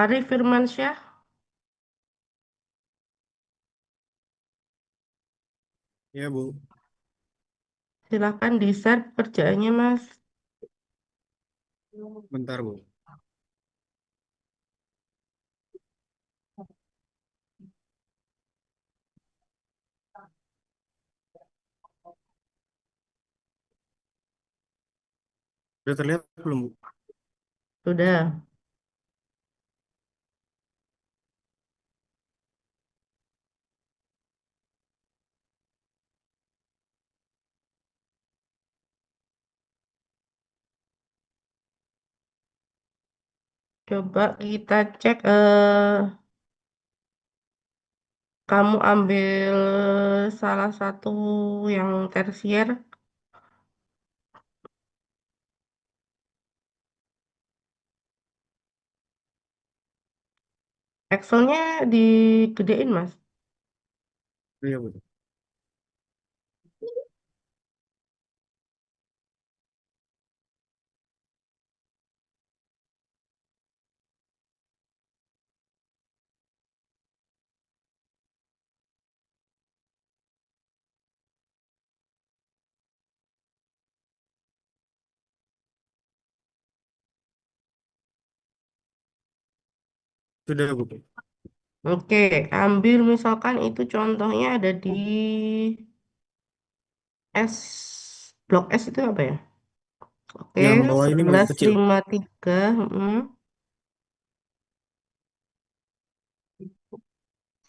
Arif Firmansyah, Ya, Bu. silakan di-share pekerjaannya, Mas. Bentar, Bu. Udah terlihat belum, Bu? Sudah. Coba kita cek, kamu ambil salah satu yang tersier. Excelnya digedein, Mas. Iya, Bu. Sudah, Bu. Oke, ambil misalkan itu contohnya ada di blok S itu apa ya? Oke, Yang bawah ini, Bu, yang sebelas kecil. lima tiga,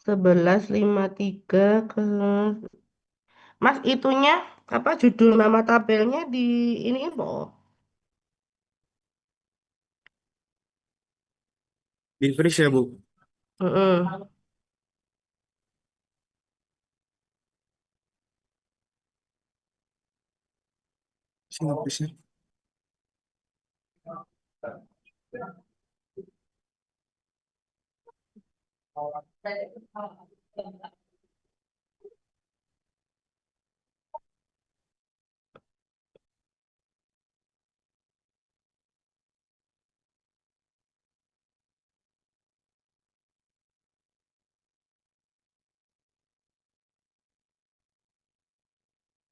1153 ke Mas itunya apa judul nama tabelnya di ini info. Di freeze ya, Bu. Mm-mm. Sini freeze-nya.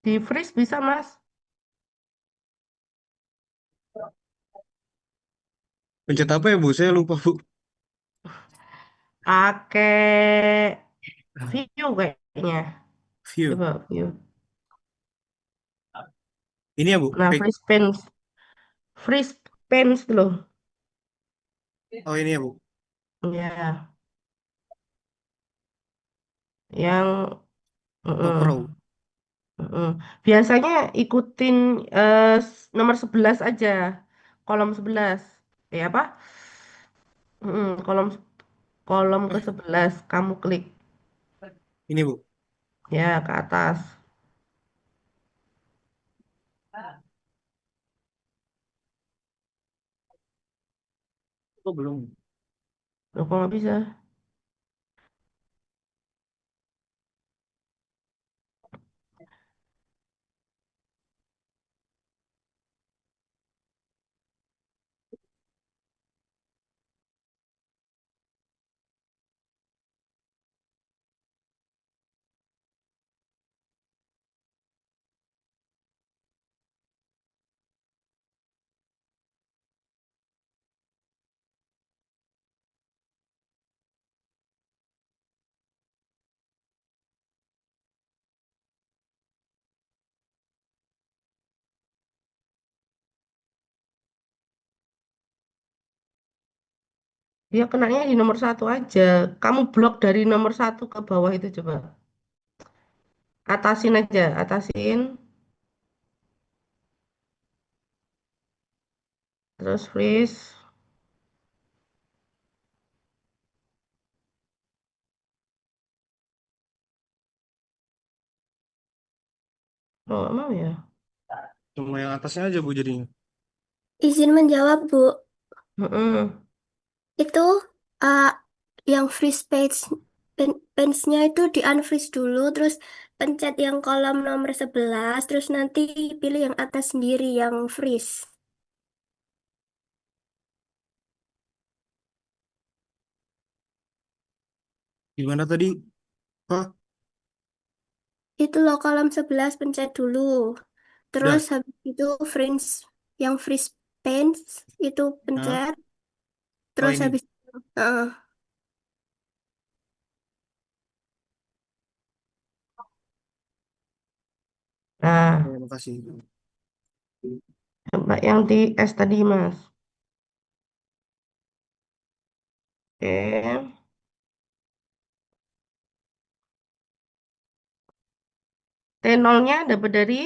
Di freeze bisa Mas. Pencet apa ya, Bu? Saya lupa, Bu. Pakai view kayaknya. View. Coba view. Ini ya, Bu. Nah, Page. freeze panes loh. Oh, ini ya, Bu. Ya, yang Oh, Pro. mm-mm, mm-mm. Biasanya ikutin nomor 11 aja. Kolom 11. Apa? Kolom kolom ke Ah, 11 kamu klik ini, Bu. ya ke atas. Oh, belum. Loh, kok nggak bisa? Dia kenanya di nomor satu aja. Kamu blok dari nomor satu ke bawah itu coba. Atasin aja, atasin. Terus freeze. Oh, nggak mau ya? Cuma yang atasnya aja, Bu, jadinya. Izin menjawab, Bu. Mm-mm. Itu uh, yang freeze page-nya itu di unfreeze dulu, terus pencet yang kolom nomor 11 terus nanti pilih yang atas sendiri yang freeze. Gimana tadi? Pak? Itu loh kolom 11 pencet dulu. Terus Udah. habis itu yang free space itu Hah? pencet. Oh Terus ini. habis eh, Nah, Oh, makasih. coba yang di S tadi, Mas. Oke. T0-nya dapat dari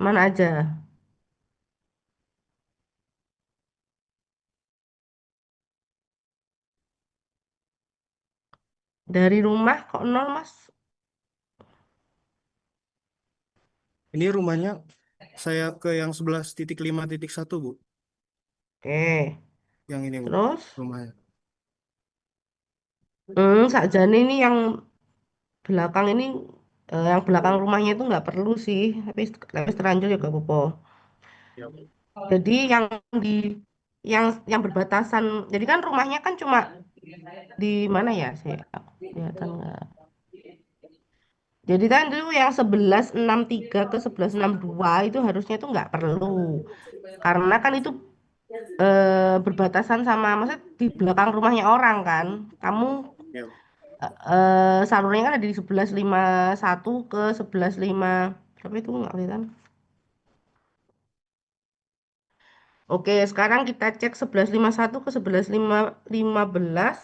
mana aja? Dari rumah kok nol, Mas? Ini rumahnya saya ke yang 11,5,1 Bu. Oke. Yang ini Bu. Terus, Rumahnya. sakjane ini yang belakang ini, yang belakang rumahnya itu nggak perlu sih. Tapi terlanjur ya gak apa-apa. Ya. Jadi di yang berbatasan, jadi kan rumahnya kan cuma di mana ya sih? Aku kelihatan nggak? Jadi kan dulu yang 1163 ke 1162 itu harusnya itu nggak perlu. Karena kan itu berbatasan sama, maksudnya di belakang rumahnya orang kan. Kamu Ya. salurnya kan ada di 1151 ke 11.5, tapi itu nggak kelihatan. Oke, sekarang kita cek 1151 ke 11.515.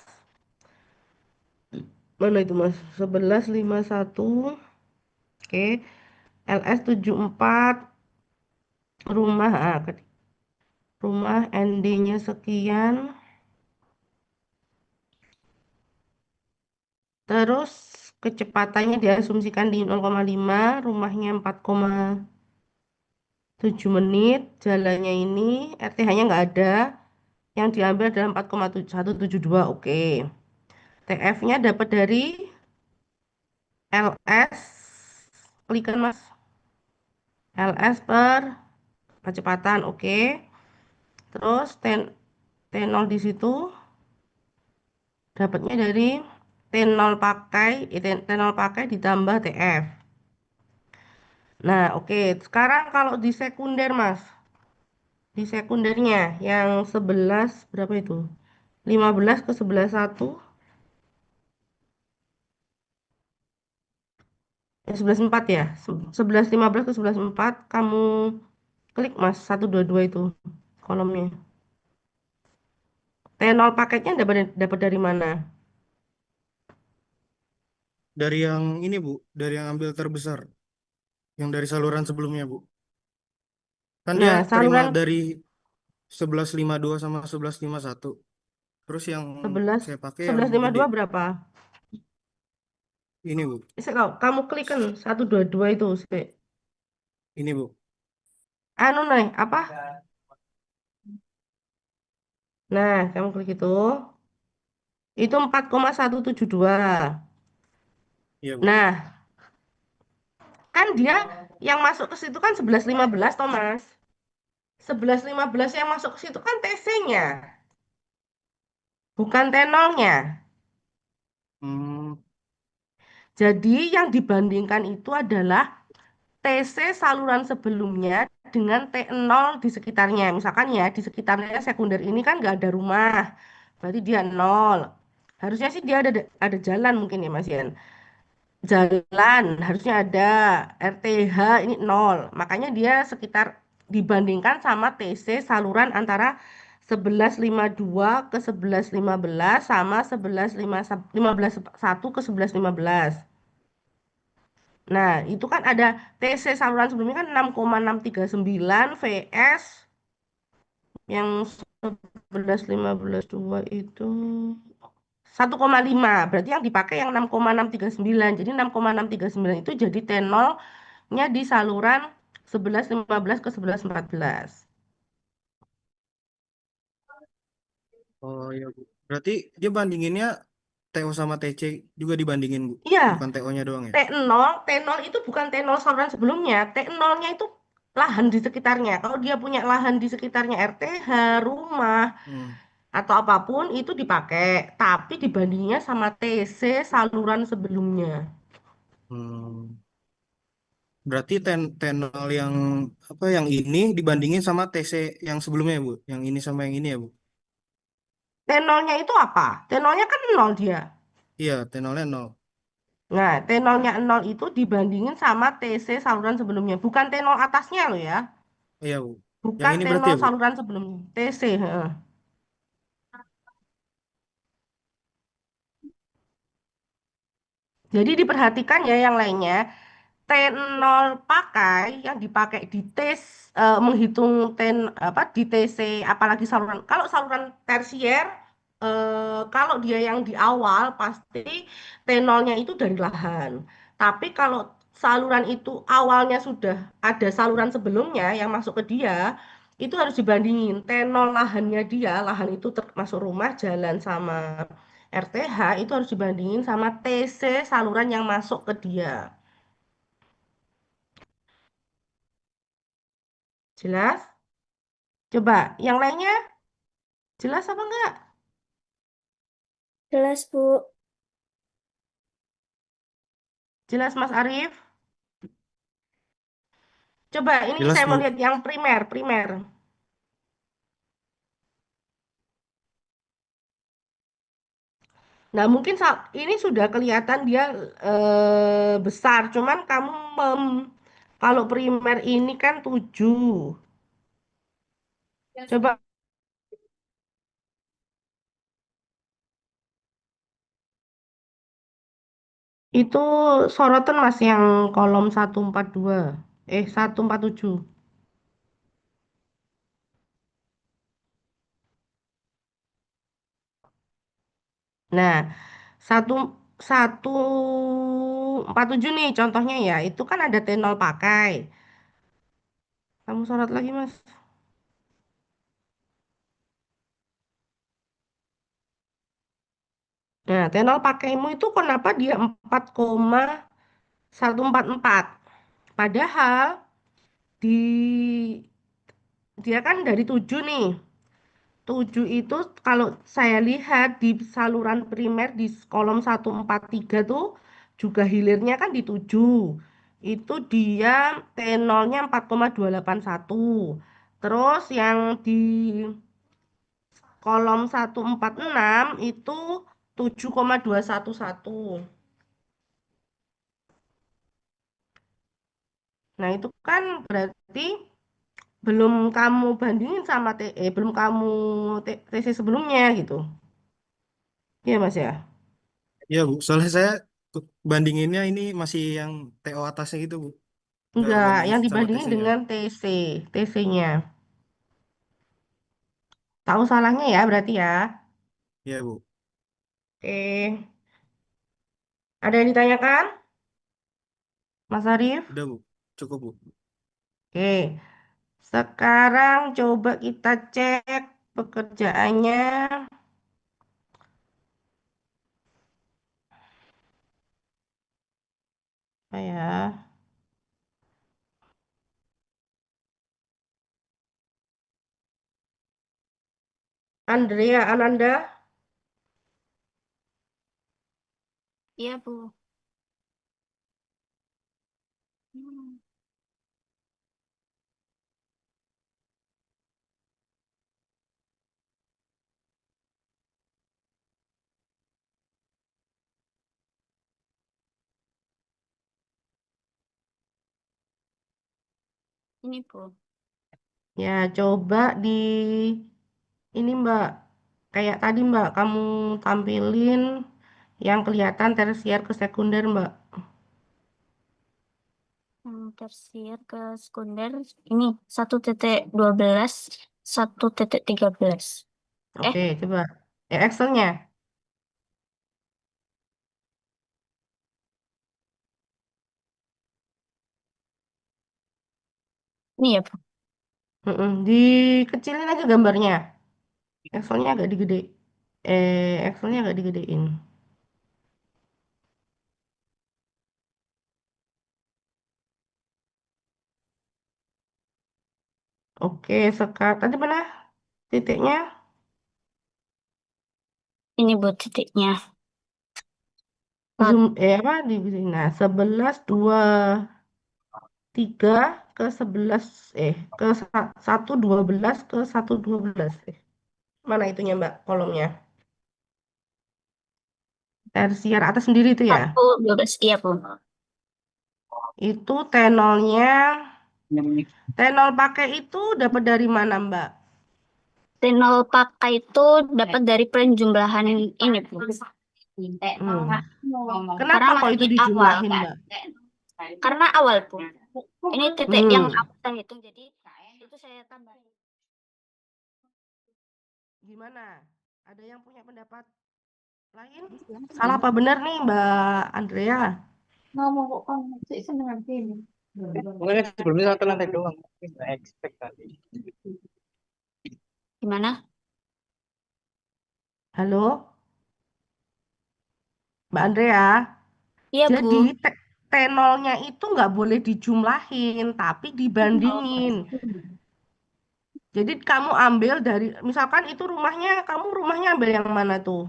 Mana itu Mas? 1151. Oke. LS 74 rumah, rumah ND-nya sekian. Terus kecepatannya diasumsikan di 0,5, rumahnya 4,7 menit, jalannya ini RTH-nya nggak ada, yang diambil adalah 4,172. Oke. TF-nya dapat dari LS, klikkan Mas, LS per kecepatan. Oke. Terus T0 di situ dapatnya dari T0 pakai T0 pakai ditambah TF. Nah, oke. Sekarang kalau di sekunder, Mas. Di sekundernya yang 11 berapa itu? 15 ke 11 1. 11 4 ya. 11 15 ke 11 4 kamu klik Mas 122 itu kolomnya. T0 paketnya dapat dapat dari mana? Dari yang ini Bu. Dari yang ambil terbesar. Yang dari saluran sebelumnya Bu. Kan dia Nah, terima saluran dari 11,52 sama 11,51. Terus yang 11 saya pakai yang gede. 11,52 berapa? Ini Bu. Kamu klik kan 122 itu sih. Ini Bu. Anu nih, apa? Nah, kamu klik itu. Itu 4,172. Iya Bu. Nah, kan dia yang masuk ke situ kan 11,15 Thomas. 11,15 yang masuk ke situ kan TC-nya, bukan T0-nya. Hmm, Jadi yang dibandingkan itu adalah TC saluran sebelumnya dengan T0 di sekitarnya. Misalkan ya, di sekitarnya sekunder ini kan nggak ada rumah. Berarti dia nol. Harusnya sih dia ada jalan mungkin ya Mas Yan. Jalan harusnya ada, RTH ini nol, makanya dia sekitar dibandingkan sama TC saluran antara 11,52 ke 11,15 sama 11,15 ke 11,15. Nah, itu kan ada TC saluran sebelumnya kan 6,639 VS yang 11,15 2 itu 1,5. Berarti yang dipakai yang 6,639. Jadi 6,639 itu jadi T0-nya di saluran 11,15 ke 11,14. oh iya Bu. Berarti dia bandinginnya TO sama TC juga dibandingin Bu. Iya, Bukan TO-nya doang ya. T0 itu bukan T0 saluran sebelumnya. T0-nya itu lahan di sekitarnya. Kalau dia punya lahan di sekitarnya RTH, rumah, Hmm. atau apapun itu dipakai, tapi dibandingnya sama TC saluran sebelumnya. Hmm. Berarti tenol yang apa yang ini dibandingin sama TC yang sebelumnya ya, Bu? Yang ini sama yang ini ya, Bu? T0-nya itu apa? T0-nya kan nol dia. Iya, tenolnya nol. Nah, T0-nya nol itu dibandingin sama TC saluran sebelumnya. Bukan T0 atasnya loh ya. Iya, Bu. Yang Bukan ini berarti T0 ya, Bu? saluran sebelumnya. TC. Heeh. Jadi diperhatikan ya yang lainnya. T0 pakai yang dipakai di tes menghitung apa di TC apalagi saluran kalau saluran tersier kalau dia yang di awal pasti T0-nya itu dari lahan. Tapi kalau saluran itu awalnya sudah ada saluran sebelumnya yang masuk ke dia itu harus dibandingin T0 lahannya dia, lahan itu termasuk rumah, jalan sama RTH itu harus dibandingin sama TC saluran yang masuk ke dia. Jelas? Coba, yang lainnya jelas apa enggak? Jelas, Bu. Jelas, Mas Arief? Coba, ini Jelas, saya mau Bu. lihat yang primer, primer. Nah, mungkin ini sudah kelihatan dia besar, cuman kamu kalau primer ini kan 7. Coba itu sorotan Mas yang kolom 142. 147. Nah, satu satu empat tujuh nih contohnya ya, itu kan ada T0 pakai. Kamu sorot lagi, Mas. Nah, tenor pakaimu itu kenapa dia 4,144? Padahal di dia kan dari 7 nih. 7 itu kalau saya lihat di saluran primer di kolom 143 tuh juga hilirnya kan di 7. Itu dia T0-nya 4,281. Terus yang di kolom 146 itu 7,211. Nah, itu kan berarti belum kamu bandingin sama TE, belum kamu TC sebelumnya gitu. Iya, Mas ya? Iya, Bu. Soalnya saya bandinginnya ini masih yang TO atasnya gitu, Bu. Nggak Enggak, bandingin yang sama dibandingin TC-nya. dengan TC, TC-nya. Tahu salahnya ya berarti ya. Iya, Bu. Oke. Ada yang ditanyakan, Mas Arief? Udah, Bu. Cukup, Bu. Oke. Sekarang coba kita cek pekerjaannya. Apa ya? Andrea Ananda. Iya, Bu. Hmm, ini, Bu. Ya, coba di ini Mbak. Kayak tadi Mbak, kamu tampilin yang kelihatan tersier ke sekunder Mbak. Tersier ke sekunder. Ini 1.12, 1.13. Eh, Oke, coba. Excelnya. ini ya, Bu. Dikecilin aja gambarnya. Excelnya agak digede. Excelnya agak digedein. Oke, sekarang tadi mana titiknya? Ini buat titiknya. Zoom, apa di sini? Nah, 11, 2, 3 ke 11, ke 1, 12 ke 1, 12. Mana itunya, Mbak, kolomnya? Tersier atas sendiri itu ya? 1, 12, iya, Bu. Itu tenolnya, tenol pakai itu dapat dari mana, Mbak? T0 pakai itu dapat dari penjumlahan ini, Bu. Hmm. Karena Kenapa kok itu masih awal. dijumlahin, Mbak? Karena awal, Bu. Ini titik yang Hmm. aku saya hitung, jadi itu saya tambah. Gimana? Ada yang punya pendapat lain? Salah apa benar nih, Mbak Andrea? Ngomong kok kamu sih seneng ini. Mungkin sebelumnya satu lantai doang. Nggak expect tadi. Gimana? Halo, Mbak Andrea. Iya, Bu. Jadi tenolnya itu nggak boleh dijumlahin, tapi dibandingin. Jadi kamu ambil dari, misalkan itu rumahnya, kamu rumahnya ambil yang mana tuh?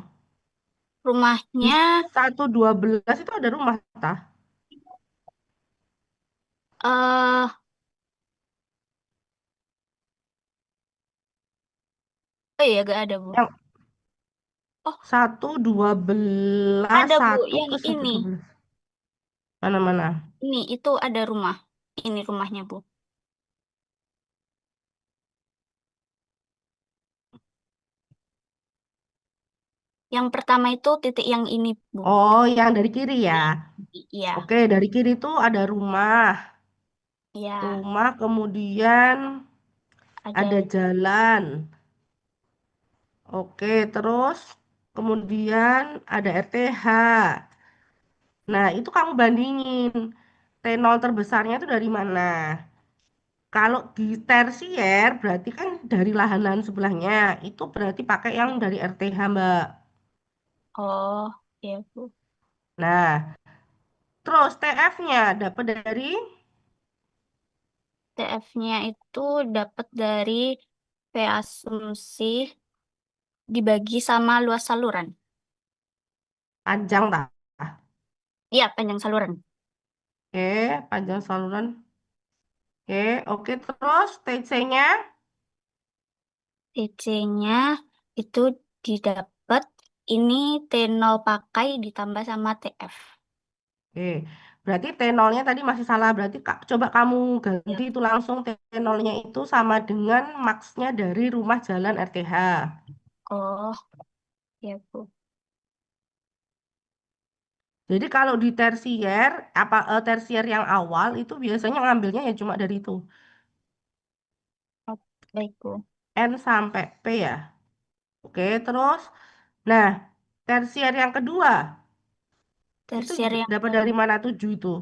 Di Rumahnya 1, 12 itu ada rumah, tah? eh oh iya gak ada, Bu. Yang Oh, 1, 12, ada, Bu, satu yang ke satu ini. dua belas. Mana-mana? Ini itu ada rumah. Ini rumahnya, Bu. Yang pertama itu titik yang ini, Bu. Oh, yang dari kiri ya. Iya, Oke, dari kiri itu ada rumah. iya, Rumah, kemudian ada ada. jalan. Oke, terus kemudian ada RTH. Nah, itu kamu bandingin. T0 terbesarnya itu dari mana? Kalau di tersier berarti kan dari lahan-lahan sebelahnya. Itu berarti pakai yang dari RTH, Mbak. Oh, iya, Bu. Nah, terus TF-nya dapat dari TF-nya itu dapat dari P asumsi dibagi sama luas saluran. panjang, tak? Iya, panjang saluran. Oke, panjang saluran. Oke, terus TC-nya. TC-nya itu didapat ini T0 pakai ditambah sama TF. Oke, berarti T0-nya tadi masih salah. Berarti coba kamu ganti Ya. itu langsung T0-nya itu sama dengan maksnya dari rumah jalan RTH. Oh, ya, Bu. Jadi kalau di tersier, tersier yang awal itu biasanya ngambilnya ya cuma dari itu. Oh, baik, Bu. N sampai P ya. Oke, terus. Nah, tersier yang kedua, itu Tersier yang dapat dari mana 7 itu?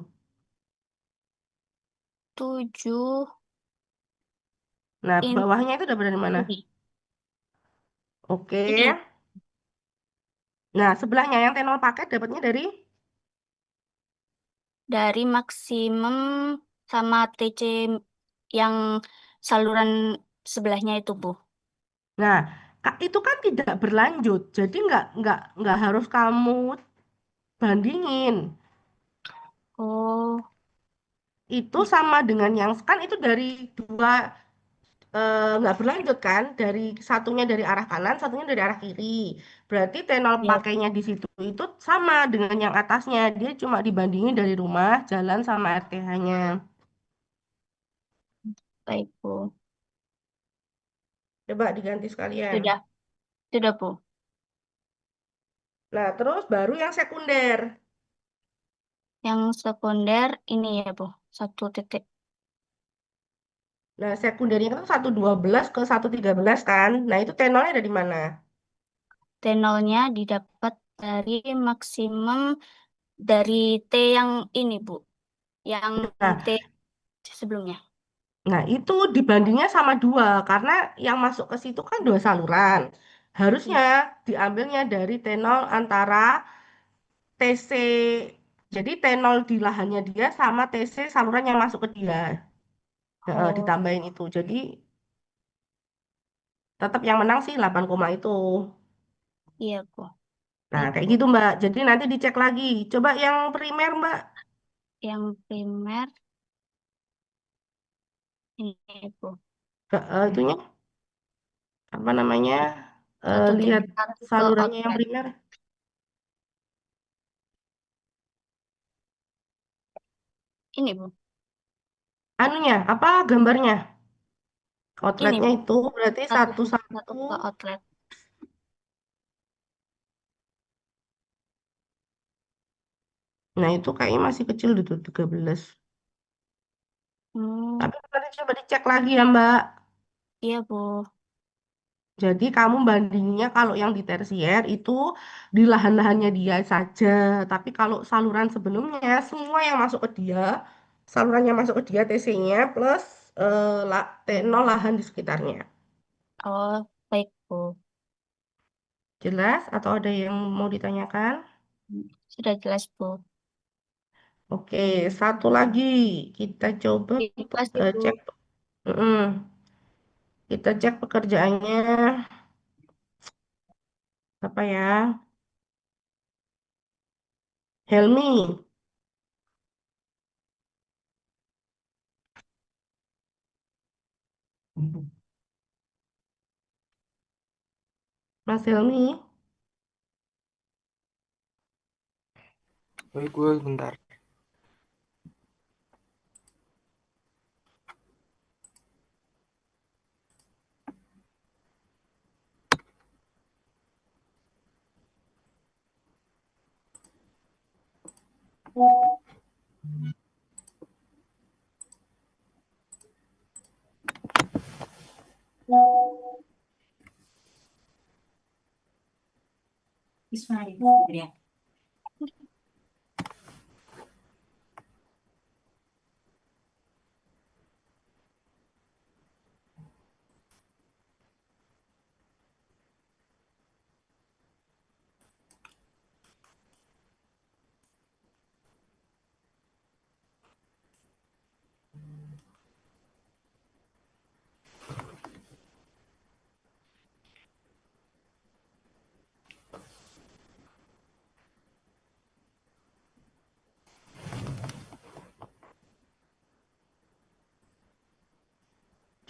ke-7 Nah, ini bawahnya itu dapat dari mana? Oke. ini Nah, sebelahnya yang T0 paket dapatnya dari. dari maksimum sama TC yang saluran sebelahnya itu, Bu. Nah, itu kan tidak berlanjut. Jadi nggak harus kamu bandingin. Oh, Itu sama dengan yang kan itu dari dua, nggak berlanjut kan? Dari satunya dari arah kanan, satunya dari arah kiri. Berarti tenor ya, pakainya di situ itu sama dengan yang atasnya. Dia cuma dibandingin dari rumah, jalan sama RTH-nya. baik, Bu. Coba diganti sekalian. Sudah, sudah, Bu. Nah, terus baru yang sekunder. Yang sekunder ini ya, Bu. 1 titik. Nah, sekundernya itu 1, 12 ke 1, 13 kan. Nah, itu tenornya dari mana? T0-nya didapat dari maksimum dari T yang ini, Bu. Yang Nah, T sebelumnya. nah, itu dibandingnya sama dua, karena yang masuk ke situ kan dua saluran. Harusnya Ya. diambilnya dari T0 antara TC, jadi T0 di lahannya dia sama TC saluran yang masuk ke dia. Oh, Ditambahin itu. Jadi tetap yang menang sih 8 koma itu. Iya, Bu. Nah, Baik, kayak Bu. gitu, Mbak. Jadi nanti dicek lagi. Coba yang primer, Mbak. Yang primer ini, Bu. Itunya apa namanya? Satu Lihat tipe salurannya yang outlet. primer. Ini, Bu. Anunya, apa gambarnya? Ini, Outletnya Bu. itu berarti Satu, satu-satu. satu ke outlet. Nah, itu kayaknya masih kecil itu 13. Hmm, Tapi nanti coba dicek lagi ya, Mbak. iya, Bu. Jadi kamu bandingnya kalau yang di tersier itu di lahan-lahannya dia saja. Tapi kalau saluran sebelumnya semua yang masuk ke dia, salurannya masuk ke dia TC-nya plus T0 lahan di sekitarnya. Oh, baik, Bu. Jelas atau ada yang mau ditanyakan? Sudah jelas, Bu. Oke, satu lagi kita coba Pasti, Bu. cek. Mm, kita cek pekerjaannya apa ya? Helmi, Mas Helmi. Baik, gue bentar.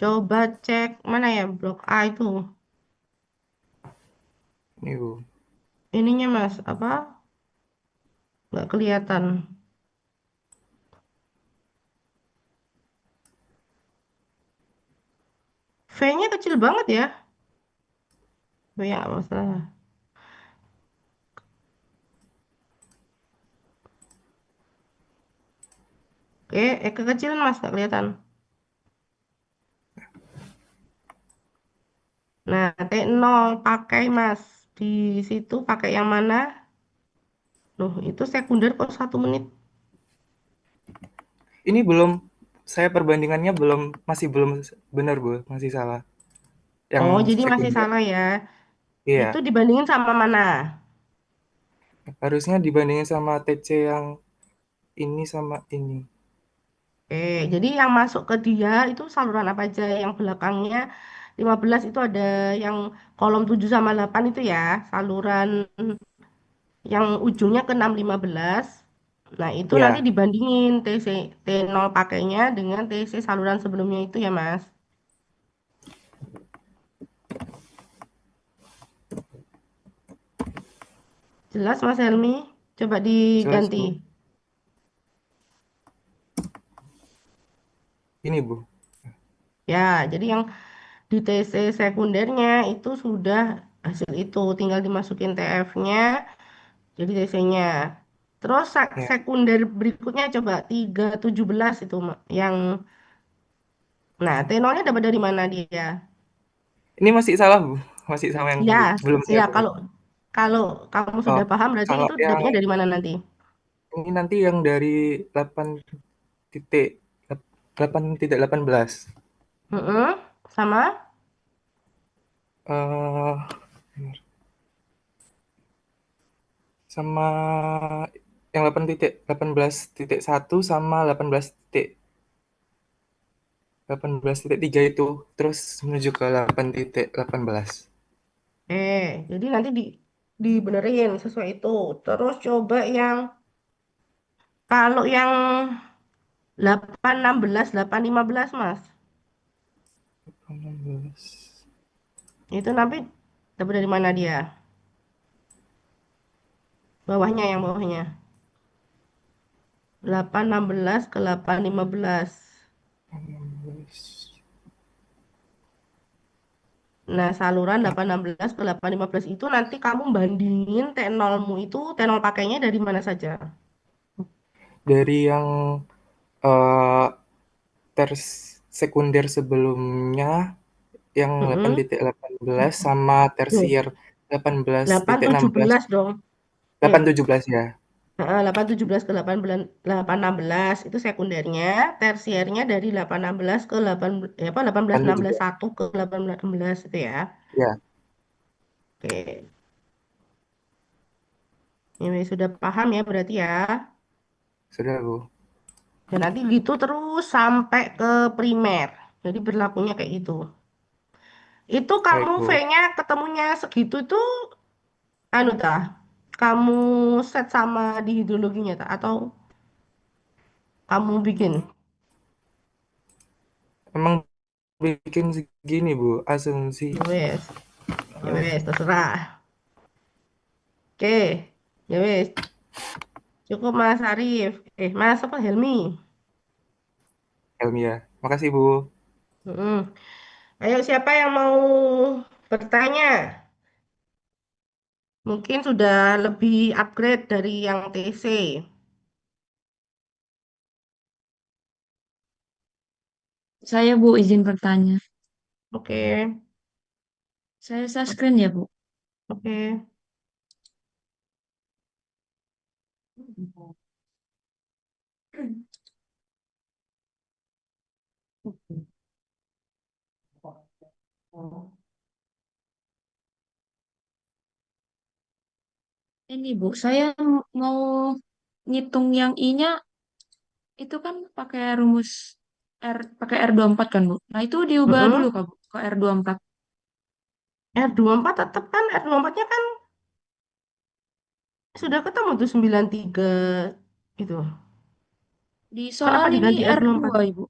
Coba cek mana ya blok A itu. Ini, Bu. Ininya Mas, apa? Nggak kelihatan. V-nya kecil banget ya. V ya nggak masalah. Oke, kekecilan Mas, nggak kelihatan. Nah, T0 pakai Mas. Di situ pakai yang mana? Loh, itu sekunder kok 1 menit. Ini belum, saya perbandingannya masih belum benar, Bu. Masih salah. Yang Oh, jadi masih sekunder, salah ya. Itu iya. dibandingin sama mana? Harusnya dibandingin sama TC yang ini sama ini. Oke, jadi yang masuk ke dia itu saluran apa aja? Yang belakangnya 15 itu ada yang kolom 7 sama 8 itu ya, saluran yang ujungnya ke 6 15. Nah, itu nanti Ya, dibandingin T0 pakainya dengan TC saluran sebelumnya itu ya, Mas. Jelas, Mas Helmi? Coba jelas, Bu. diganti. Ini, Bu. Ya, jadi yang di TC sekundernya itu sudah hasil itu, tinggal dimasukin TF-nya, jadi TC-nya. Terus Ya. sekunder berikutnya coba 317 itu yang nah T0-nya dapat dari mana dia? Ini masih salah, Bu. Masih sama yang Ya, sebelumnya, ya Bu. kalau kalau kamu Oh, sudah paham berarti kalau itu yang dapatnya dari mana nanti? ini nanti yang dari 8.18. Mm-mm. Sama? Eh sama yang 18.1 sama 18.3 itu terus menuju ke 8.18. Jadi nanti dibenerin sesuai itu. Terus coba yang kalau yang 816, 815 Mas. 16. Itu nanti dapat dari mana dia? Bawahnya yang bawahnya. 816 ke 815. 16. Nah, saluran 816 ke 815 itu nanti kamu bandingin T0-mu itu T0 pakainya dari mana saja. Dari yang eh ters sekunder sebelumnya yang Mm-mm. 8.18 sama Tuh, tersier 18.16 817 dong. Eh, 8.17 ya. 817 ke 816 itu sekundernya, tersiernya dari 816 ke 8 apa 18 16 8.17. 1 ke 18 itu ya. Ya, Oke. Ini sudah paham ya berarti ya. sudah Bu. Dan nanti gitu terus sampai ke primer. Jadi berlakunya kayak gitu. Itu kamu Baik Bu. V-nya ketemunya segitu itu anu tah. Kamu set sama di hidrologinya tak atau kamu bikin? Emang bikin segini Bu, asumsi. Ya wes, ya wes terserah. Oke, ya wes. Cukup Mas Arif. Mas apa Helmi? Helmi ya. Makasih Bu. Mm-mm. Ayo siapa yang mau bertanya? Mungkin sudah lebih upgrade dari yang TC. Saya Bu izin bertanya. Oke, Saya share screen ya Bu. oke. Ini Bu, saya mau ngitung yang I-nya itu kan pakai rumus pakai R24 kan Bu. Nah itu diubah dulu Mm-mm. Kak Bu ke R24. R24 tetap kan R24-nya kan sudah ketemu tuh 93 itu. Di Kenapa soal ini diganti R24? R2 Ibu.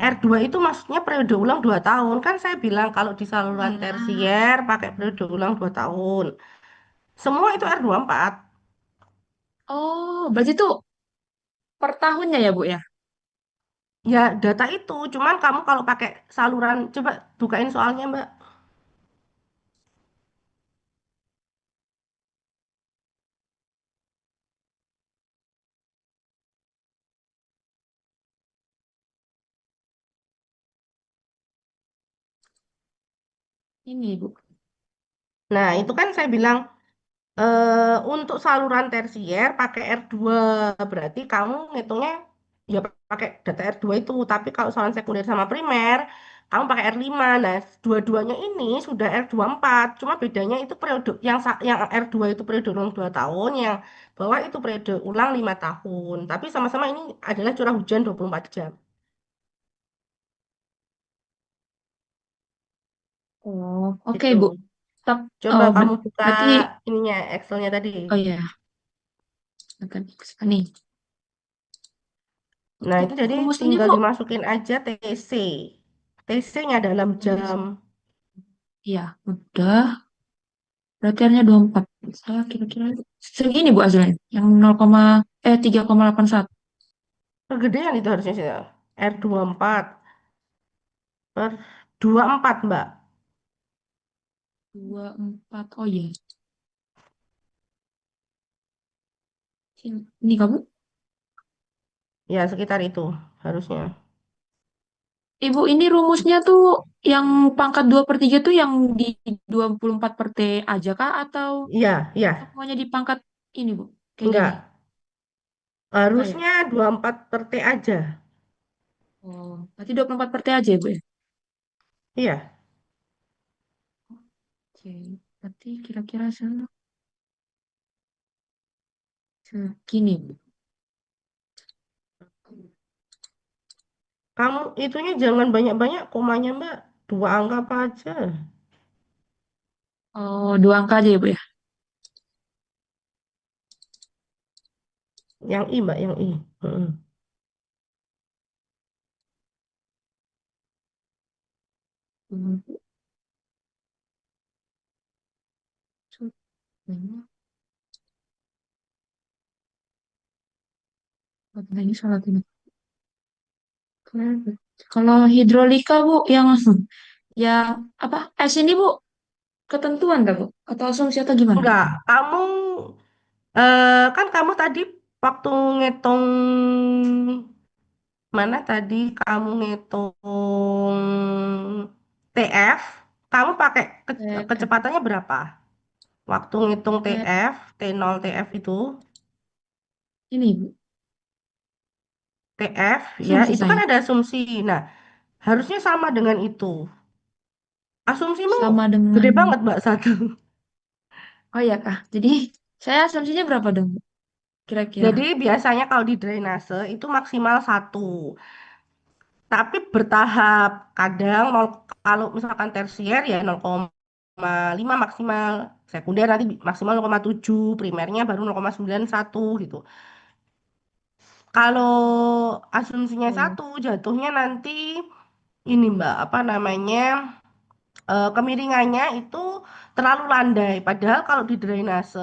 R2 itu maksudnya periode ulang 2 tahun. Kan saya bilang kalau di saluran Walah. tersier pakai periode ulang 2 tahun. Semua itu R24. Oh, berarti itu per tahunnya ya Bu ya? Ya, data itu. Cuman kamu kalau pakai saluran, coba bukain soalnya, Mbak. Ini Bu. Nah, itu kan saya bilang untuk saluran tersier pakai R2. Berarti kamu ngitungnya ya pakai data R2 itu. Tapi kalau saluran sekunder sama primer, kamu pakai R5. Nah, dua-duanya ini sudah R24. Cuma bedanya itu periode yang R2 itu periode ulang 2 tahun, yang bawah itu periode ulang 5 tahun. Tapi sama-sama ini adalah curah hujan 24 jam. Oh, oke Gitu. Bu. Tap, Coba oh, kamu buka berarti ininya Excelnya tadi. oh ya, akan nih. Nah, Oke, itu jadi rumus ini tinggal Bu. dimasukin aja TC. TC-nya dalam Rumus. jam. Iya, udah. Berarti R-nya 24. Saya kira-kira segini Bu hasilnya. Yang 3,81. Kegedean itu harusnya sih. R24 per 24, Mbak. 24. Oh iya. Ini kamu. Ya, sekitar itu harusnya. Ibu, ini rumusnya tuh yang pangkat 2 per 3 tuh yang di 24 per T aja kah? Atau Iya, iya. semuanya di pangkat ini, Bu? Kayak gini? Enggak. Enggak ya? Harusnya 24 per T aja. Oh, berarti 24 per T aja ya, Bu ya? Iya. Oke, berarti kira-kira segini, Bu. Kamu itunya jangan banyak-banyak komanya, Mbak. Dua angka apa aja. Oh, dua angka aja ya, Bu ya? Yang I, Mbak, yang I. Mm-mm. Hmm, Ini ini salah ini. Kalau hidrolika Bu, yang apa? S ini Bu, ketentuan nggak Bu? Atau asumsi atau gimana? Enggak, kan kamu tadi waktu ngitung mana tadi kamu ngitung TF, kamu pakai kecepatannya berapa? Waktu ngitung Eh, TF, T0 TF itu, ini Bu, TF ya, asumsi itu kan saya. ada asumsi. Nah, harusnya sama dengan itu. Asumsimu Sama gede dengan, banget, Mbak, satu. oh ya Kak, jadi saya asumsinya berapa dong Bu? Kira-kira. Jadi biasanya kalau di drainase itu maksimal satu. Tapi bertahap. Kadang kalau misalkan tersier ya 0,5 maksimal. Sekunder nanti maksimal 0,7. Primernya baru 0,91 gitu. Kalau asumsinya Oh, satu, jatuhnya nanti ini Mbak, apa namanya, kemiringannya itu terlalu landai. Padahal kalau di drainase,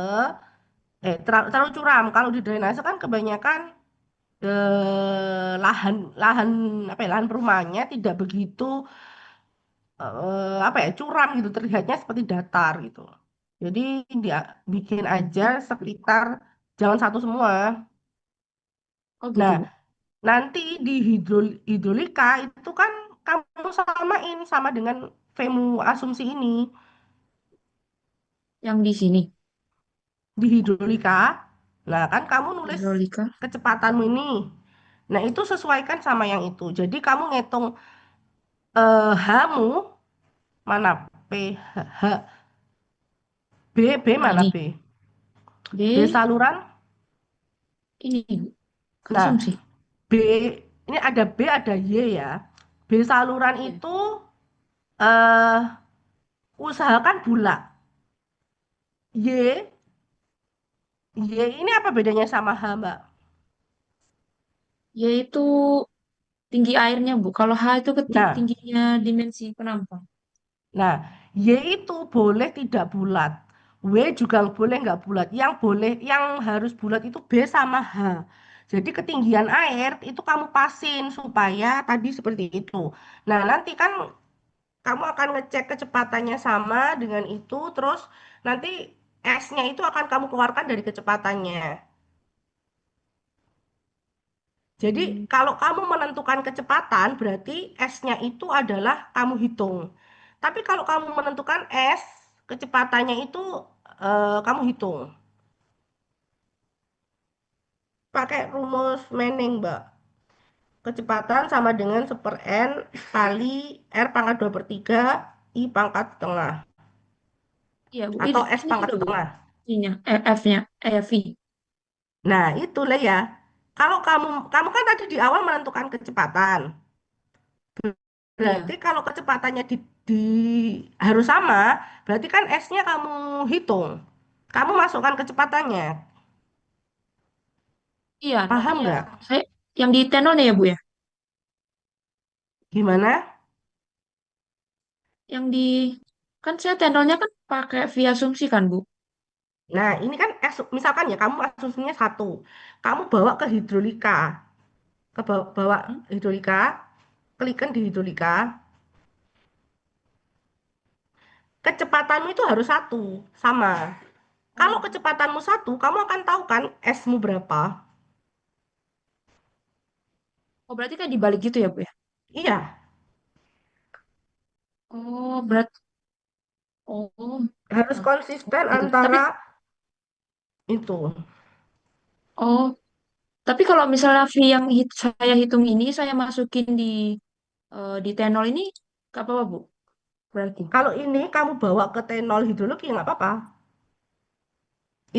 terlalu curam. Kalau di drainase kan kebanyakan lahan lahan apa ya, lahan perumahannya tidak begitu apa ya, curam gitu, terlihatnya seperti datar gitu. Jadi dia bikin aja sekitar, jangan satu semua. oh gitu Nah, Bu. nanti di hidrolika itu kan kamu samain sama dengan Vemu asumsi ini Yang di sini, di hidrolika. Nah, kan kamu nulis hidrolika. kecepatanmu ini. Nah, itu sesuaikan sama yang itu. Jadi kamu ngitung H-mu mana, P, H, B Nah mana ini, B? B B, saluran. ini Bu, Nah, asumsi. B ini ada B ada Y ya. B saluran Iya. itu eh usahakan bulat. Y Y ini apa bedanya sama H, Mbak? Yaitu tinggi airnya Bu. Kalau H itu Nah, tingginya dimensi penampang. nah, Y itu boleh tidak bulat. W juga boleh nggak bulat. Yang boleh, yang harus bulat itu B sama H. Jadi ketinggian air itu kamu pasin supaya tadi seperti itu. Nah, nanti kan kamu akan ngecek kecepatannya sama dengan itu, terus nanti S-nya itu akan kamu keluarkan dari kecepatannya. Jadi Hmm. kalau kamu menentukan kecepatan, berarti S-nya itu adalah kamu hitung. Tapi kalau kamu menentukan S, kecepatannya itu kamu hitung. Pakai rumus Manning, Mbak. Kecepatan sama dengan 1/n kali R pangkat 2 per 3 I pangkat setengah. Iya Bu, Atau S ini pangkat juga Bu. setengah. Ininya, F-nya, V. Nah, itulah ya. Kalau kamu kamu kan tadi di awal menentukan kecepatan. Berarti Iya. kalau kecepatannya harus sama, berarti kan S-nya kamu hitung. Kamu masukkan kecepatannya. Iya, Paham nantinya nggak? saya yang di tenor nih ya Bu ya. Gimana? Yang di kan saya tenornya kan pakai via asumsi kan Bu. Nah, ini kan misalkan ya kamu asumsinya satu. Kamu bawa ke hidrolika. Bawa Hmm? hidrolika, klikkan di hidrolika. Kecepatanmu itu harus satu, sama. Kalau Oh. kecepatanmu satu, kamu akan tahu kan S-mu berapa. Oh berarti kayak dibalik gitu ya Bu ya. Iya, Oh oh harus oh, konsisten gitu. Tapi antara itu. oh tapi kalau misalnya V yang saya hitung ini saya masukin di tenor ini gak apa-apa Bu. Berarti. Kalau ini kamu bawa ke T0 hidrologi ya nggak apa-apa.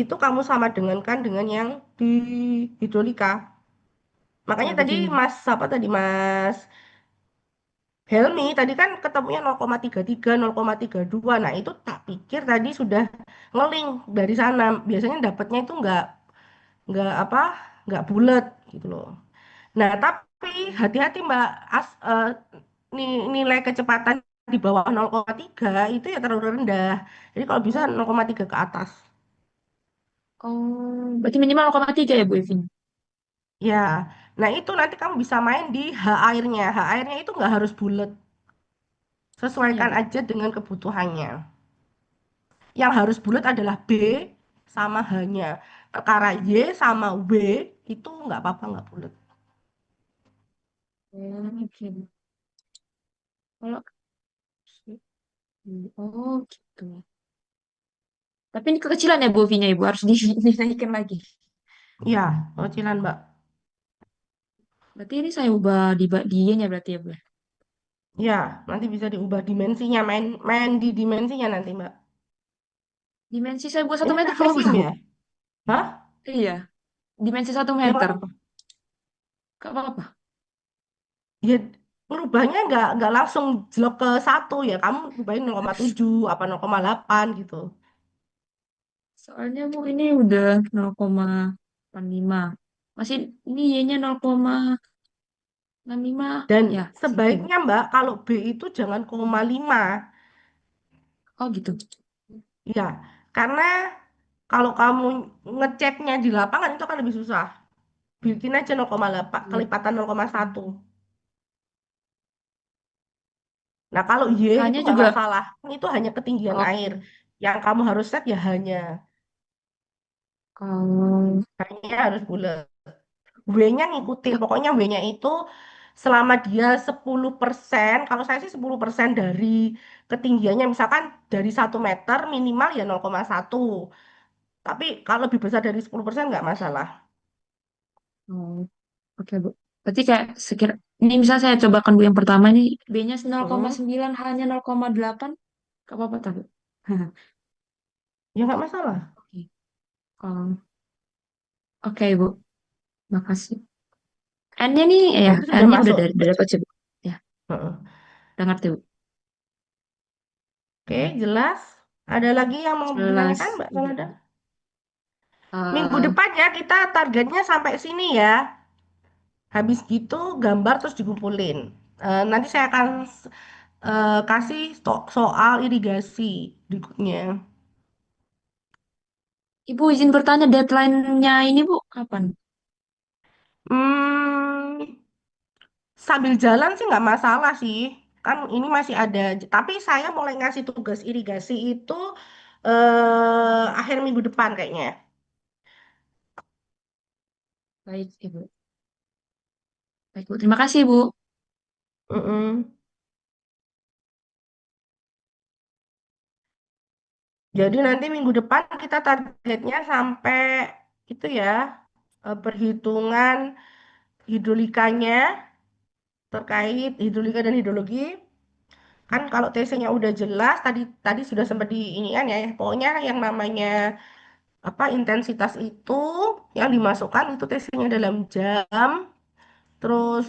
Itu kamu sama dengankan dengan yang di hidrolika. Makanya Ya tadi begini. Mas apa tadi Mas Helmi tadi kan ketemunya 0,33, 0,32. Nah, itu tak pikir tadi sudah ngeling dari sana. Biasanya dapatnya itu nggak apa? nggak bulat gitu loh. Nah, tapi hati-hati Mbak, nilai kecepatan di bawah 0,3 itu ya terlalu rendah. Jadi kalau bisa 0,3 ke atas. Oh, berarti minimal 0,3 ya Bu Evin? Ya, nah itu nanti kamu bisa main di H airnya. H airnya itu nggak harus bulat. Iya Sesuaikan Bu. aja dengan kebutuhannya. Yang harus bulat adalah B sama H-nya. Perkara Y sama W itu nggak apa-apa nggak bulat. Oke. Kalau oh gitu. Tapi ini kekecilan ya Bu V-nya Ibu harus dinaikin lagi. Iya, kecilan Mbak. Berarti ini saya ubah di Y-nya berarti ya Bu. Ya, nanti bisa diubah dimensinya, main main di dimensinya nanti Mbak. Dimensi saya buat 1 Ini meter gak apa-apa refreshing Bu? ya? Hah? Iya, dimensi 1 meter. Gimana? Gak apa-apa. Ya, merubahnya nggak langsung jelek ke satu ya. Kamu rubahin 0,7 apa 0,8 gitu. Soalnya Bu ini udah 0,85. Masih ini Y-nya 0,65. Dan Ya, situ Bu. sebaiknya Mbak, kalau B itu jangan 0,5. Oh gitu. Ya, karena kalau kamu ngeceknya di lapangan itu akan lebih susah. Bikin aja 0,8, Iya. kelipatan 0,1. Nah, kalau Y itu Hanya nggak juga masalah. Itu hanya ketinggian air. oh, Yang kamu harus set ya hanya. oh, Hanya harus bulat. W-nya ngikutin. Pokoknya W-nya itu selama dia 10%, kalau saya sih 10% dari ketinggiannya, misalkan dari 1 meter minimal ya 0,1. Tapi kalau lebih besar dari 10% nggak masalah. oh. Oke, Bu. Berarti kayak sekira ini misal saya cobakan Bu yang pertama ini B-nya Hmm, 0,9 hanya 0,8. Gak apa-apa tak, Bu? ya nggak masalah. Oke. Oh, oke, Bu. Makasih. N-nya nih Nah, ya, itu sudah N-nya masuk. udah dapat sih, Bu. Ya, Heeh. udah ngerti, Bu. Oke, jelas. Ada lagi yang mau Jelas. ditanyakan, Mbak Iya. Salada? Minggu Eh, depan ya kita targetnya sampai sini ya. Habis gitu gambar terus dikumpulin. Nanti saya akan kasih soal irigasi berikutnya. Ibu izin bertanya deadline-nya ini, Bu, kapan? Hmm, sambil jalan sih nggak masalah sih. Kan ini masih ada. Tapi saya mulai ngasih tugas irigasi itu akhir minggu depan kayaknya. Baik, Ibu. Baik, Bu. Terima kasih, Bu. Mm-mm. Jadi nanti minggu depan kita targetnya sampai itu ya, perhitungan hidrolikanya terkait hidrolika dan hidrologi. Kan kalau TC-nya udah jelas, tadi tadi sudah sempat di ini kan ya, pokoknya yang namanya apa intensitas itu yang dimasukkan itu TC-nya dalam jam, terus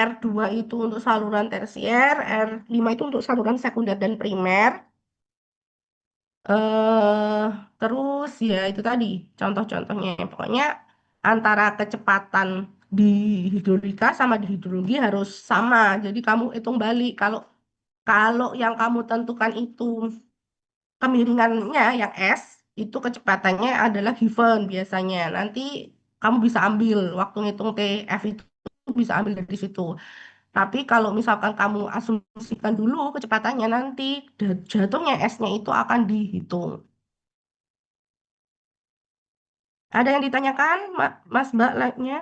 R2 itu untuk saluran tersier, R5 itu untuk saluran sekunder dan primer. eh Terus ya itu tadi contoh-contohnya. Pokoknya antara kecepatan di hidrolika sama di hidrologi harus sama. Jadi kamu hitung balik. Kalau kalau yang kamu tentukan itu kemiringannya yang S, itu kecepatannya adalah given biasanya. Nanti kamu bisa ambil waktu ngitung TF itu bisa ambil dari situ. Tapi kalau misalkan kamu asumsikan dulu kecepatannya nanti jatuhnya S-nya itu akan dihitung. Ada yang ditanyakan, Mas Mbak lainnya?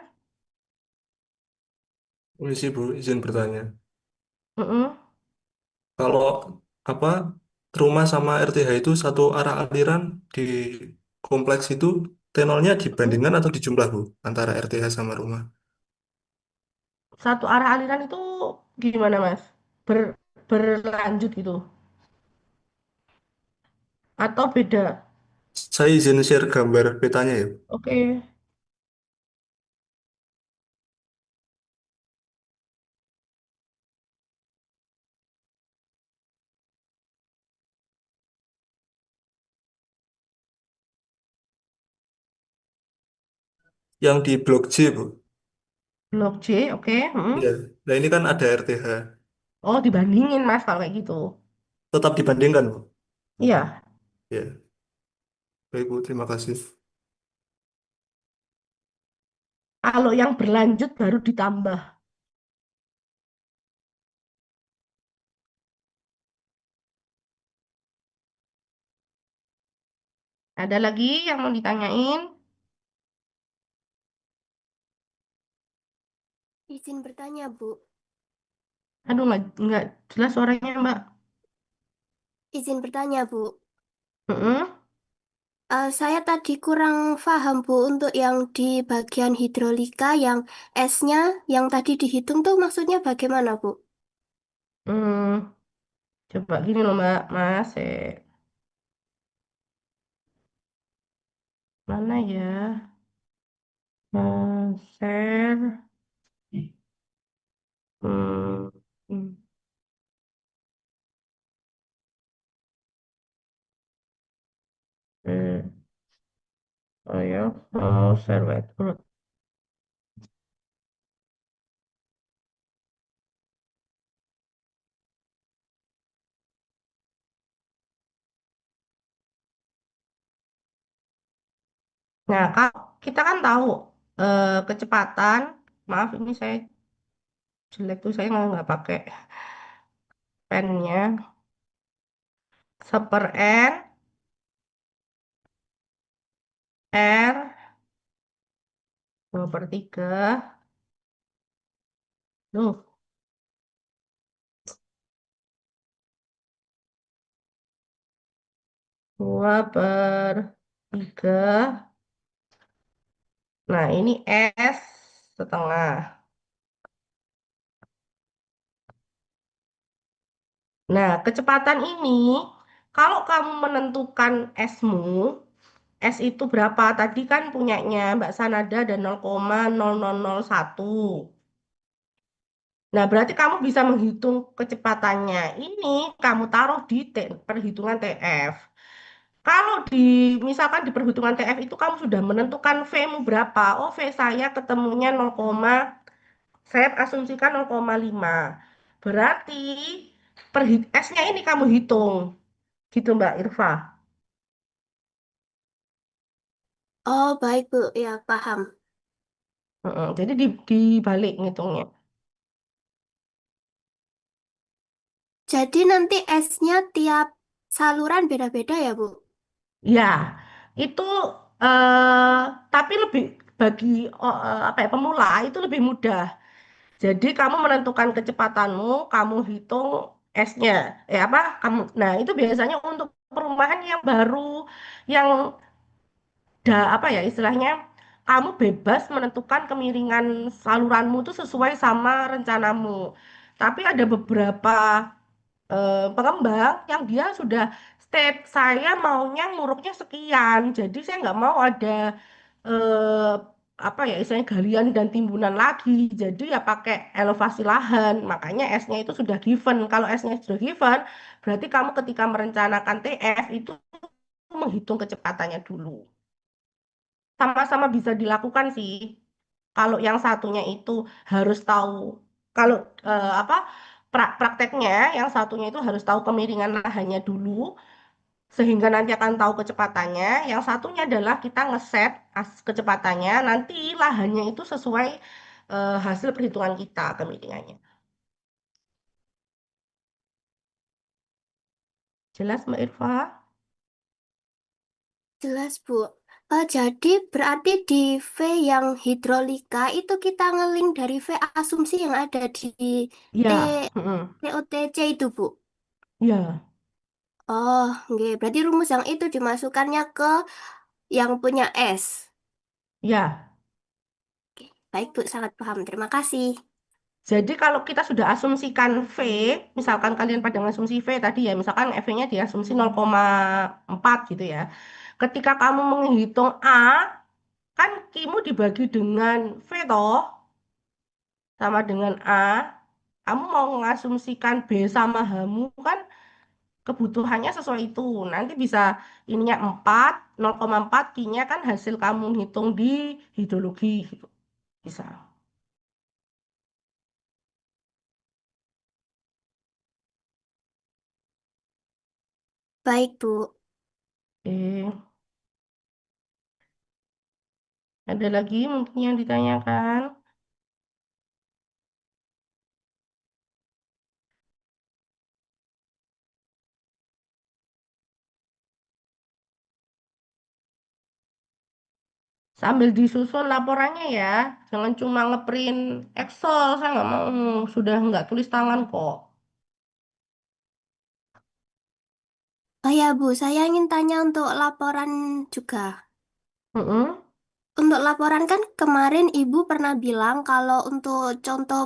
Permisi Bu, izin bertanya. Mm-mm. Kalau apa rumah sama RTH itu satu arah aliran di kompleks itu tenolnya dibandingkan atau dijumlah Bu antara RTH sama rumah? Satu arah aliran itu gimana, Mas? Ber, berlanjut gitu? Atau beda? Saya izin share gambar petanya ya. Oke. Yang di blok J, Bu. Blok C, oke. Iya. Nah, ini kan ada RTH. Oh, dibandingin Mas kalau kayak gitu. Tetap dibandingkan, Bu. Iya. Ya, baik, Bu. Terima kasih. Kalau yang berlanjut baru ditambah. Ada lagi yang mau ditanyain? Izin bertanya, Bu. Aduh, nggak jelas suaranya, Mbak. Izin bertanya, Bu. Mm-mm. Saya tadi kurang paham, Bu, untuk yang di bagian hidrolika, yang S-nya, yang tadi dihitung tuh maksudnya bagaimana, Bu? Hmm, coba gini loh, Mbak. Mas, mana ya? Share. Hmm, hmm, eh, oh ya, share whiteboard. Nah, kalau kita kan tahu kecepatan. Maaf, ini saya jelek tuh, saya nggak pakai pennya. Seper N, R, 2/3. Duh, 2/3. Nah, ini S setengah. Nah, kecepatan ini, kalau kamu menentukan S-mu, S itu berapa? Tadi kan punyanya Mbak Sanada ada 0,0001. Nah, berarti kamu bisa menghitung kecepatannya. Ini kamu taruh di perhitungan TF. Kalau misalkan di perhitungan TF itu kamu sudah menentukan V-mu berapa. Oh, V saya ketemunya 0, saya asumsikan 0,5. Berarti S-nya ini kamu hitung. Gitu Mbak Irfa. Oh, baik, Bu. Ya, paham. Heeh, jadi dibalik ngitungnya. Jadi nanti S-nya tiap saluran beda-beda ya, Bu? Ya, itu eh tapi lebih bagi apa ya, pemula itu lebih mudah. Jadi kamu menentukan kecepatanmu, kamu hitung S-nya. Apa? Nah, itu biasanya untuk perumahan yang baru, yang apa ya istilahnya, kamu bebas menentukan kemiringan saluranmu itu sesuai sama rencanamu. Tapi ada beberapa pengembang yang dia sudah state saya maunya nguruknya sekian, jadi saya nggak mau ada eh, apa ya istilahnya galian dan timbunan lagi, jadi ya pakai elevasi lahan, makanya S-nya itu sudah given. Kalau S-nya sudah given, berarti kamu ketika merencanakan TF itu menghitung kecepatannya dulu. Sama-sama bisa dilakukan sih. Kalau yang satunya itu harus tahu, kalau apa prakteknya, yang satunya itu harus tahu kemiringan lahannya dulu, sehingga nanti akan tahu kecepatannya. Yang satunya adalah kita ngeset kecepatannya, nanti lahannya itu sesuai hasil perhitungan kita kemiringannya. Jelas Mbak Irfa? Jelas, Bu. Jadi berarti di V yang hidrolika itu kita ngeling dari V asumsi yang ada di T Ya, mm-mm. TOTC itu, Bu. Ya, Oh, nggih. Berarti rumus yang itu dimasukkannya ke yang punya S. ya. Oke, baik, Bu. Sangat paham. Terima kasih. Jadi kalau kita sudah asumsikan V, misalkan kalian pada asumsi V tadi ya, misalkan V-nya diasumsi 0,4 gitu ya. Ketika kamu menghitung A, kan Kimu dibagi dengan V toh, sama dengan A. Kamu mau mengasumsikan B sama H-mu kan kebutuhannya sesuai itu. Nanti bisa ininya 4, 0,4 Q-nya kan hasil kamu hitung di hidrologi gitu. Bisa. Baik, Bu. Oke. Ada lagi mungkin yang ditanyakan? Sambil disusun laporannya ya. Jangan cuma ngeprint Excel. Saya nggak mau. Sudah nggak tulis tangan kok. Oh ya, Bu, saya ingin tanya untuk laporan juga. Mm-mm. Untuk laporan kan kemarin Ibu pernah bilang kalau untuk contoh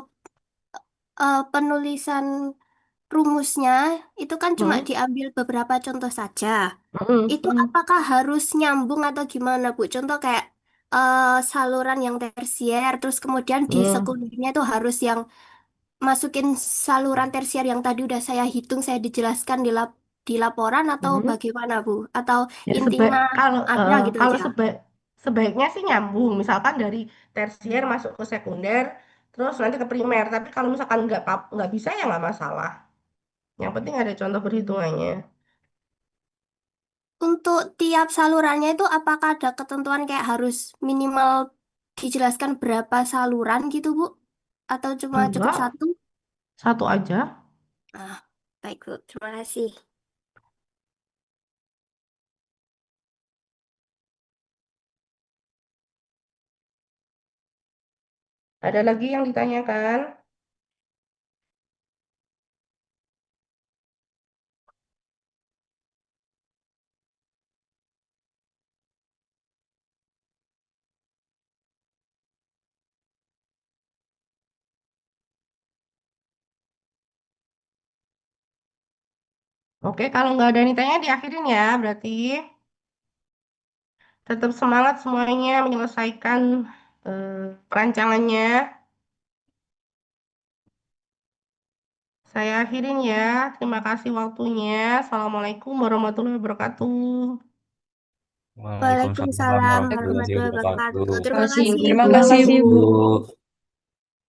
penulisan rumusnya itu kan cuma Mm-mm. diambil beberapa contoh saja. Mm-mm. Itu apakah harus nyambung atau gimana, Bu? Contoh kayak eh, saluran yang tersier, terus kemudian di Mm-mm. sekundernya itu harus yang masukin saluran tersier yang tadi udah saya hitung, saya dijelaskan di laporan atau Mm-mm. bagaimana, Bu? Atau Ya intinya ada gitu kalau aja? sebaiknya sih nyambung. Misalkan dari tersier masuk ke sekunder, terus nanti ke primer. Tapi kalau misalkan nggak bisa ya nggak masalah. Yang penting ada contoh perhitungannya. Untuk tiap salurannya itu apakah ada ketentuan kayak harus minimal dijelaskan berapa saluran gitu, Bu? Atau cuma cukup Enggak, satu? satu aja. Ah, baik, Bu. Terima kasih. Ada lagi yang ditanyakan? Oke, kalau nggak ada yang ditanya diakhirin ya. Berarti tetap semangat semuanya menyelesaikan perancangannya. Saya akhirin ya. Terima kasih waktunya. Assalamualaikum warahmatullahi wabarakatuh. Waalaikumsalam Waalaikumsalam warahmatullahi warahmatullahi wabarakatuh. wabarakatuh. Terima kasih, Terima Bu. kasih, Bu. Bu.